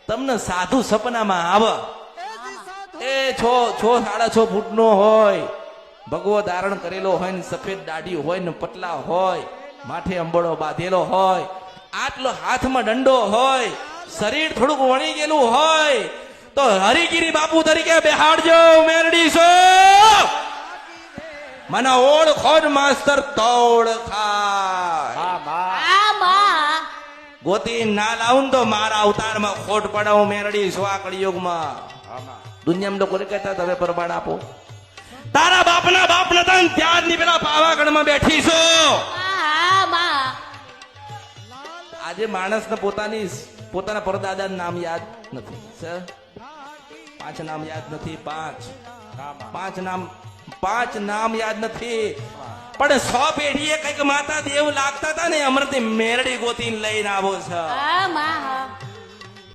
તમને સાધુ સપનામાં આવે એ 6.5 ફૂટનો હોય, ભગવો ધારણ કરેલો હોય ને સફેદ દાઢી હોય ને પતલા હોય, માથે અંબળો બાંધેલો હોય, આટલો હાથમાં દંડો હોય, શરીર થોડુંક વણી ગયેલું હોય તો હરિગીરી બાપુ તરીકે બેહાડજો મેરડીસો. મને ઓળખો જ માસ્તર તોડ ખાય. ગોતી ના લાવું તો મારા અવતારમાં ખોટ પડાવું મેરડી સ્વા કળિયુગમાં. દુનિયામાં લોકો કહેતા તમે પરબાણ આપો. તારા બાપના બાપ નતા ત્યારની પેલા પાવાગઢમાં બેઠી છો. આજે માણસને પોતાના પરદાદા નામ યાદ નથી સર. 5 નામ યાદ નથી. 5 નામ યાદ નથી. પણ 100 પેઢીએ કઈક માતા દેવ લાગતા હતા ને અમરથી મેરડી ગોતીને લઈને આવો છે.